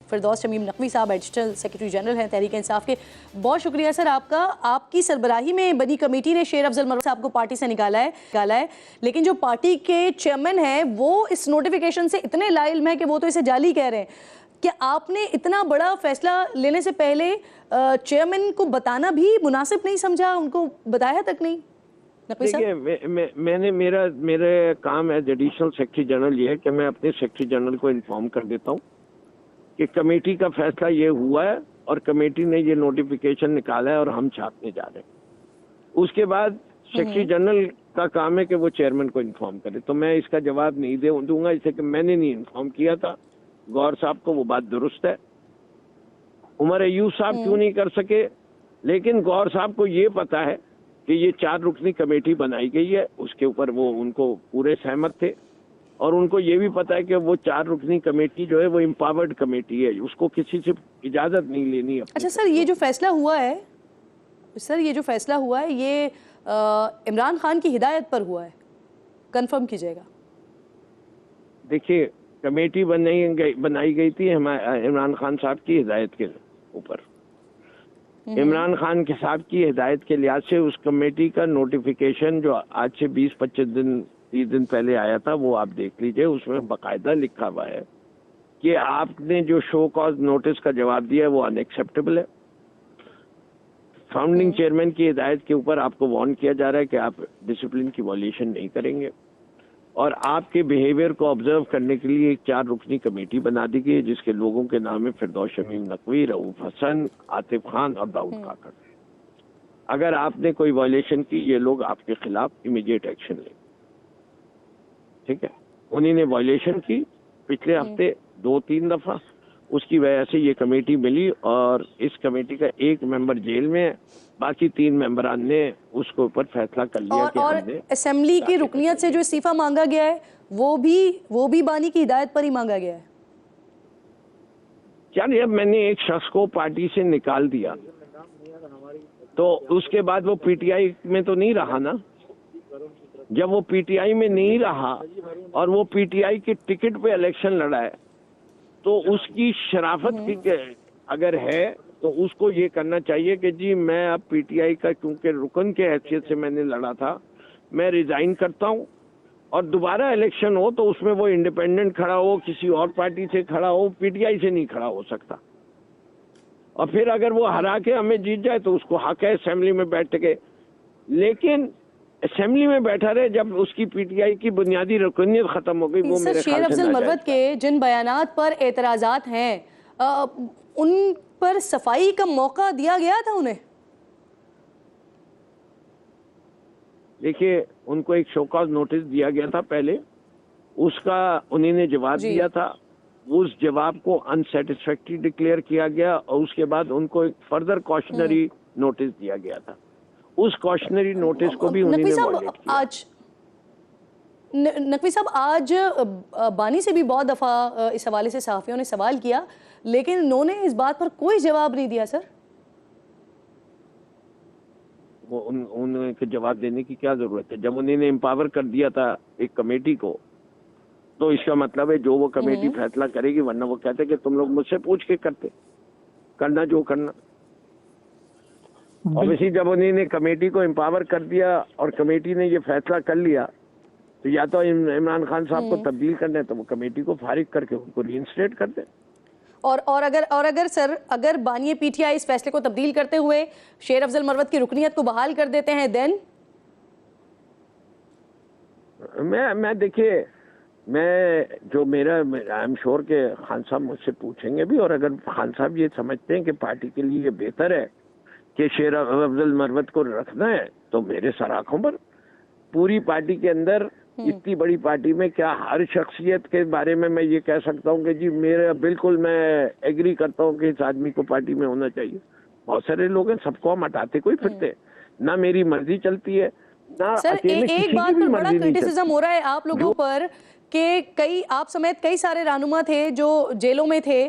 फिरदौस शमीम नकवी साहब additional secretary general हैं तहरीक इंसाफ के। बहुत शुक्रिया सर आपका। आपकी सरबराही में बनी कमेटी ने शेर अफजल मरवत साहब को पार्टी से निकाला है, लेकिन जो पार्टी के चेयरमैन हैं वो इस नोटिफिकेशन से इतने लाइल्म हैं कि वो तो इसे जाली कह रहे हैं। क्या आपने इतना बड़ा फैसला लेने से पहले चेयरमैन को बताना भी मुनासिब नहीं समझा, उनको बताया तक नहीं? देखिए मैंने मेरा काम एज एडिशनल सेक्रेटरी जनरल ये है कि मैं अपने सेक्रेटरी जनरल को इन्फॉर्म कर देता हूँ कि कमेटी का फैसला ये हुआ है और कमेटी ने ये नोटिफिकेशन निकाला है और हम छापने जा रहे हैं। उसके बाद सेक्रेटरी जनरल का काम है कि वो चेयरमैन को इन्फॉर्म करे। तो मैं इसका जवाब नहीं दूंगा इसे कि मैंने नहीं इन्फॉर्म किया था गौर साहब को, वो बात दुरुस्त है। उमर अयूब साहब क्यों नहीं कर सके, लेकिन गौर साहब को ये पता है कि ये 4 रुकनी कमेटी बनाई गई है, उसके ऊपर वो उनको पूरे सहमत थे और उनको ये भी पता है कि वो 4 रुकनी कमेटी जो है वो एम्पावर्ड कमेटी है, उसको किसी से इजाजत नहीं लेनी है। अच्छा सर, ये जो फैसला हुआ है ये इमरान खान की हिदायत पर हुआ है, कंफर्म कीजिएगा। देखिए कमेटी बनाई गई थी इमरान खान साहब की हिदायत के ऊपर। इमरान खान के साहब की हिदायत के लिहाज से उस कमेटी का नोटिफिकेशन जो आज से 20-25 दिन 30 दिन पहले आया था वो आप देख लीजिए। उसमें बाकायदा लिखा हुआ है कि आपने जो शो कॉज नोटिस का जवाब दिया है वो अनएक्सेप्टेबल है। फाउंडिंग चेयरमैन की हिदायत के ऊपर आपको वार्न किया जा रहा है कि आप डिसिप्लिन की वॉल्यूशन नहीं करेंगे और आपके बिहेवियर को ऑब्जर्व करने के लिए एक 4 रुकनी कमेटी बना दी गई है जिसके लोगों के नाम है फिरदौस शमीम नकवी, रऊफ हसन, आतिफ खान और दाऊद काकड़। अगर आपने कोई वॉल्यूशन की ये लोग आपके खिलाफ इमीडिएट एक्शन लेंगे। ठीक है, उन्हीं ने वॉल्यूशन की पिछले हफ्ते 2-3 दफा, उसकी वजह से ये कमेटी मिली और इस कमेटी का एक मेंबर जेल में है, बाकी 3 मेंबरान ने उसके ऊपर फैसला कर लिया कि और असेंबली की रुकनियत से जो इस्तीफा मांगा गया है वो भी बानी की हिदायत पर ही मांगा गया है। चलिए, अब मैंने एक शख्स को पार्टी से निकाल दिया तो उसके बाद वो पीटीआई में तो नहीं रहा ना। जब वो पीटीआई में नहीं रहा और वो पीटीआई के टिकट पे इलेक्शन लड़ा है तो उसकी शराफत की अगर है तो उसको ये करना चाहिए कि जी मैं अब पीटीआई का क्योंकि रुकन के हैसियत से मैंने लड़ा था, मैं रिजाइन करता हूं और दोबारा इलेक्शन हो तो उसमें वो इंडिपेंडेंट खड़ा हो, किसी और पार्टी से खड़ा हो, पीटीआई से नहीं खड़ा हो सकता। और फिर अगर वो हरा के हमें जीत जाए तो उसको हक है असेंबली में बैठ के, लेकिन असेंबली में बैठा रहे जब उसकी पीटीआई की बुनियादी रुकनियत खत्म हो गई। वो मेरे शेर अफजल मरवत के जिन बयानात पर एतराजात हैं उन पर सफाई का मौका दिया गया था उन्हें? देखिए, उनको एक शोकॉज नोटिस दिया गया था पहले, उसका उन्हीं ने जवाब दिया था, उस जवाब को अनसेटिस्फैक्टरी डिक्लेयर किया गया और उसके बाद उनको एक फर्दर कॉशनरी नोटिस दिया गया था। उस कॉशनरी नोटिस को भी उन्हीं ने वॉयलेट किया। नकवी साहब, आज बानी से भी बहुत दफा इस हवाले से सहाफियों ने सवाल किया लेकिन उन्होंने इस बात पर कोई जवाब नहीं दिया। सर, वो उनके जवाब देने की क्या जरूरत है? जब उन्होंने एम्पावर कर दिया था एक कमेटी को तो इसका मतलब है जो वो कमेटी फैसला करेगी, वरना वो कहते कि तुम लोग मुझसे पूछ के करना जो करना। ऑब्वियसली जब उन्होंने कमेटी को एम्पावर कर दिया और कमेटी ने ये फैसला कर लिया तो या तो इमरान खान साहब को तब्दील करना है तो वो कमेटी को फारिग करके उनको रीइंस्टेट कर दे। और अगर सर अगर बानी पीटीआई इस फैसले को तब्दील करते हुए शेर अफजल मरवत की रुकनियत को बहाल कर देते हैं देन? मैं देखिए, मैं जो मेरा आई एम श्योर के खान साहब मुझसे पूछेंगे भी, और अगर खान साहब ये समझते हैं कि पार्टी के लिए बेहतर है कि शेर अफजल मरवत को रखना है तो मेरे सर आंखों पर पूरी पार्टी के अंदर इतनी बड़ी पार्टी में क्या हर शख्सियत के बारे में मैं ये कह सकता हूँ कि जी मेरा बिल्कुल मैं एग्री करता हूँ कि इस आदमी को पार्टी में होना चाहिए? बहुत सारे लोग हैं, सबको हम हटाते कोई फिरते ना, मेरी मर्जी चलती है ना सर, एक बात पर बड़ा क्रिटिसिज्म हो रहा है आप लोगों पर कि आप समेत कई सारे रहनुमा थे जो जेलों में थे,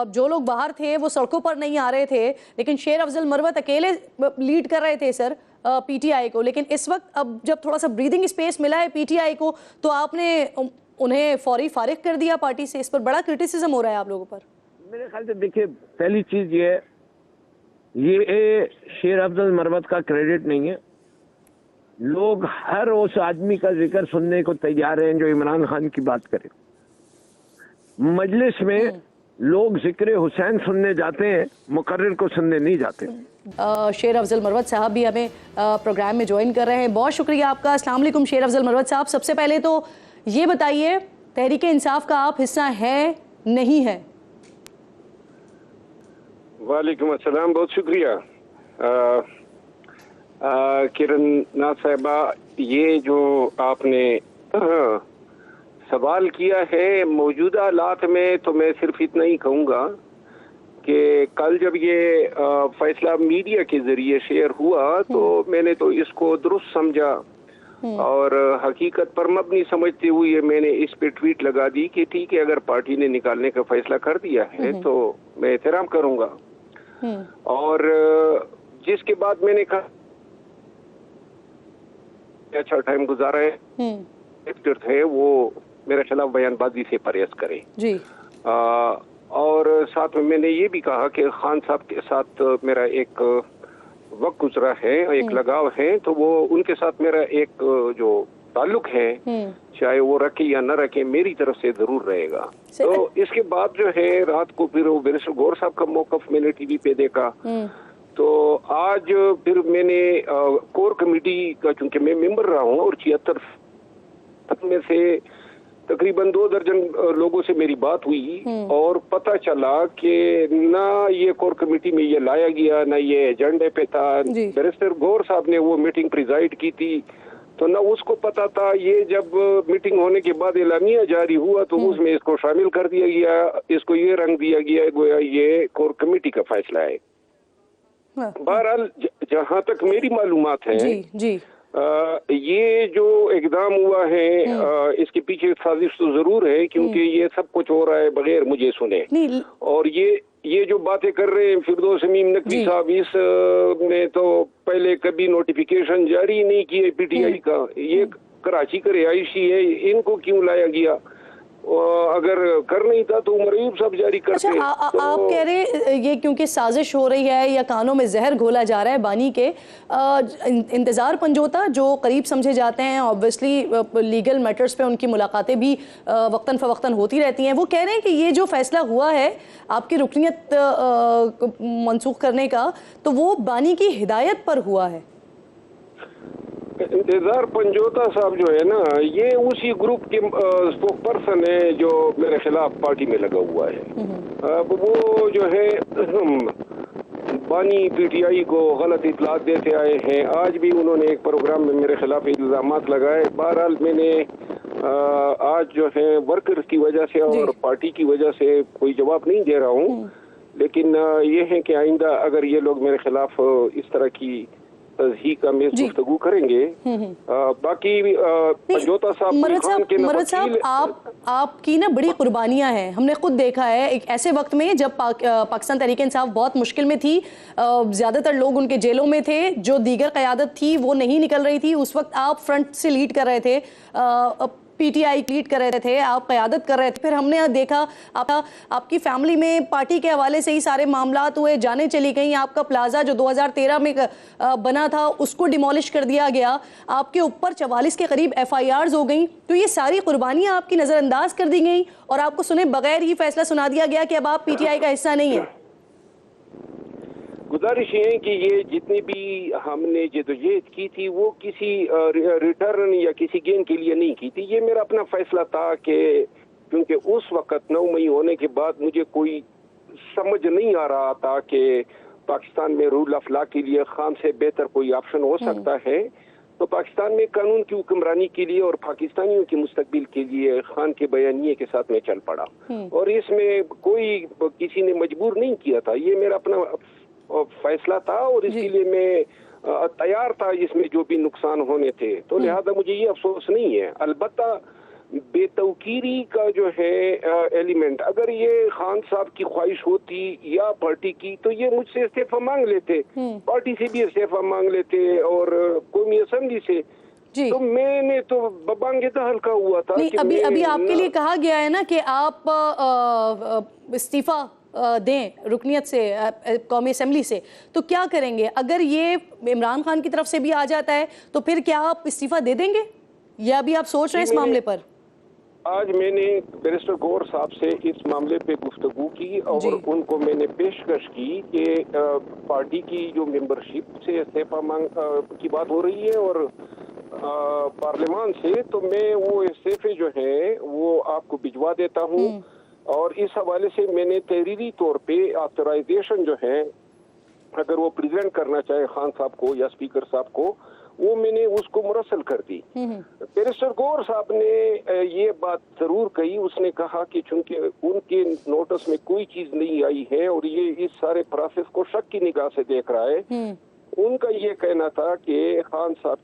जो लोग बाहर थे वो सड़कों पर नहीं आ रहे थे, लेकिन शेर अफजल मरवत अकेले लीड कर रहे थे सर पीटीआई को। लेकिन इस वक्त अब जब थोड़ा सा ब्रीदिंग स्पेस मिला है पीटीआई को तो आपने उन्हें फौरी फारिग कर दिया पार्टी से। इस पर बड़ा क्रिटिसिज्म हो रहा है आप लोगों पर। मेरे ख्याल से देखिए, पहली चीज ये शेर अफजल मरवत का क्रेडिट नहीं है। लोग हर उस आदमी का जिक्र सुनने को तैयार हैं जो इमरान खान की बात करे। मजलिस में लोग जिक्र हुसैन सुनने जाते हैं, मुकर्रिर को सुनने नहीं जाते। शेर अफजल मरवत साहब भी हमें प्रोग्राम में ज्वाइन कर रहे हैं। बहुत शुक्रिया आपका। अस्सलाम वालेकुम शेर अफजल मरवत साहब, सबसे पहले तो ये बताइए, तहरीक इंसाफ का आप हिस्सा है नहीं है? वालेकुम अस्सलाम, बहुत शुक्रिया किरण नाथ साहिबा। ये जो आपने सवाल किया है मौजूदा हालात में, तो मैं सिर्फ इतना ही कहूँगा कि कल जब ये फैसला मीडिया के जरिए शेयर हुआ तो मैंने तो इसको दुरुस्त समझा और हकीकत पर मबनी समझते हुए मैंने इस पे ट्वीट लगा दी कि ठीक है, अगर पार्टी ने निकालने का फैसला कर दिया है तो मैं एहतराम करूँगा। और जिसके बाद मैंने कहा अच्छा टाइम गुजारा है, एक्टर थे वो मेरे खिलाफ बयानबाजी से परहेज करें जी। और साथ में मैंने ये भी कहा कि खान साहब के साथ मेरा एक वक्त गुजरा है, एक लगाव है, तो वो उनके साथ मेरा एक जो ताल्लुक है, चाहे वो रखे या न रखे, मेरी तरफ से जरूर रहेगा। तो इसके बाद जो है रात को फिर वो बैरिस्टर गौहर साहब का मौकफ मैंने टीवी पे देखा। तो आज फिर मैंने कोर कमेटी का, चूंकि मैं मेंबर रहा हूँ और 76 में से तकरीबन 2 दर्जन लोगों से मेरी बात हुई और पता चला कि ना ये कोर कमेटी में ये लाया गया, ना ये एजेंडे पे था। बैरिस्टर गौहर साहब ने वो मीटिंग प्रिजाइड की थी, तो ना उसको पता था। ये जब मीटिंग होने के बाद एलामिया जारी हुआ तो उसमें इसको शामिल कर दिया गया, इसको ये रंग दिया गया गोया ये कोर कमेटी का फैसला है। बहरहाल जहाँ तक मेरी मालूमात है जी। ये जो इकदाम हुआ है इसके पीछे साजिश तो जरूर है, क्योंकि ये सब कुछ हो रहा है बगैर मुझे सुने। और ये जो बातें कर रहे हैं फिरदौस शमीम नकवी साहब, इस ने तो पहले कभी नोटिफिकेशन जारी नहीं किए पीटीआई का। ये कराची का रिहायशी है, इनको क्यों लाया गया? अगर कर नहीं था तो उमर अयूब साहब जारी करते। अच्छा, आप कह रहे ये क्योंकि साजिश हो रही है या कानों में जहर घोला जा रहा है बानी के। इंतजार पंजोता जो करीब समझे जाते हैं, ऑब्वियसली लीगल मैटर्स पे उनकी मुलाकातें भी वक्तन फवक्तन होती रहती हैं, वो कह रहे हैं कि ये जो फैसला हुआ है आपकी रुकनियत मनसूख करने का, तो वो बानी की हिदायत पर हुआ है। इंतजार पंजोता साहब जो है ना, ये उसी ग्रुप के स्पोक पर्सन है जो मेरे खिलाफ पार्टी में लगा हुआ है। अब वो जो है बानी पीटीआई को गलत इतलात देते आए हैं। आज भी उन्होंने एक प्रोग्राम में मेरे खिलाफ इल्जामात लगाए। बहरहाल मैंने आज जो है वर्कर्स की वजह से और पार्टी की वजह से कोई जवाब नहीं दे रहा हूँ, लेकिन ये है कि आइंदा अगर ये लोग मेरे खिलाफ इस तरह की ही का में गुफ्तगू करेंगे। बाकी पंजोता साहब आपकी ना बड़ी कुर्बानियां हैं, हमने खुद देखा है। एक ऐसे वक्त में जब पाकिस्तान तहरीक इंसाफ बहुत मुश्किल में थी, ज्यादातर लोग उनके जेलों में थे, जो दीगर क़यादत थी वो नहीं निकल रही थी, उस वक्त आप फ्रंट से लीड कर रहे थे, पीटीआई लीड कर रहे थे, आप क़यादत कर रहे थे। फिर हमने देखा आपकी फैमिली में पार्टी के हवाले से ही सारे मामलात हुए, जाने चली गई। आपका प्लाजा जो 2013 में बना था उसको डिमोलिश कर दिया गया, आपके ऊपर 44 के करीब FIRs हो गई। तो ये सारी कुर्बानियां आपकी नज़रअंदाज कर दी गई और आपको सुने बगैर ही फैसला सुना दिया गया कि अब आप पीटीआई का हिस्सा नहीं है। गुजारिश है कि ये जितनी भी हमने जदोजहद की थी वो किसी रिटर्न या किसी गेन के लिए नहीं की थी। ये मेरा अपना फैसला था कि क्योंकि उस वक्त 9 मई होने के बाद मुझे कोई समझ नहीं आ रहा था कि पाकिस्तान में रूल ऑफ लॉ के लिए खान से बेहतर कोई ऑप्शन हो सकता है। तो पाकिस्तान में कानून की हुक्मरानी के लिए और पाकिस्तानियों के मुस्तकबिल के लिए खान के बयानिए के साथ में चल पड़ा और इसमें कोई किसी ने मजबूर नहीं किया था। ये मेरा अपना फैसला था और इसके लिए मैं तैयार था, इसमें जो भी नुकसान होने थे। तो लिहाजा मुझे ये अफसोस नहीं है। अलबत्ता बेतौकीरी का जो है एलिमेंट, अगर ये खान साहब की ख्वाहिश होती या पार्टी की तो ये मुझसे इस्तीफा मांग लेते, पार्टी से भी इस्तीफा मांग लेते और कौमी असम्बली से। तो मैंने तो बबांगेदा हल्का हुआ था। नहीं, अभी आपके लिए कहा गया है ना कि आप इस्तीफा दें रुकनियत से, कौमी असेंबली से, तो क्या करेंगे? अगर ये इमरान खान की तरफ से भी आ जाता है तो फिर क्या आप इस्तीफा दे देंगे, या अभी आप सोच रहे हैं इस मामले पर? आज मैंने बैरिस्टर गौर साहब से इस मामले पे गुफ्तगू की और उनको मैंने पेशकश की कि पार्टी की जो मेंबरशिप से इस्तीफा मांग की बात हो रही है और पार्लियामान से, तो मैं वो इस्तीफे जो हैं वो आपको भिजवा देता हूँ। और इस हवाले से मैंने तहरीरी तौर पे ऑथराइजेशन जो है, अगर वो प्रेजेंट करना चाहे खान साहब को या स्पीकर साहब को, वो मैंने उसको मुरसल कर दी। बैरिस्टर गौर साहब ने ये बात जरूर कही, उसने कहा कि चूंकि उनके नोटिस में कोई चीज नहीं आई है और ये इस सारे प्रोसेस को शक की निगाह से देख रहा है। उनका ये कहना था कि खान साहब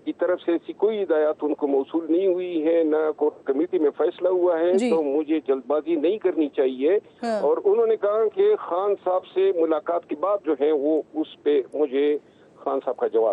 की तरफ से ऐसी कोई हिदायत उनको मौसूल नहीं हुई है, न कोर्ट कमेटी में फैसला हुआ है, तो मुझे जल्दबाजी नहीं करनी चाहिए। और उन्होंने कहा कि खान साहब से मुलाकात के बाद जो है वो उस पे मुझे खान साहब का जवाब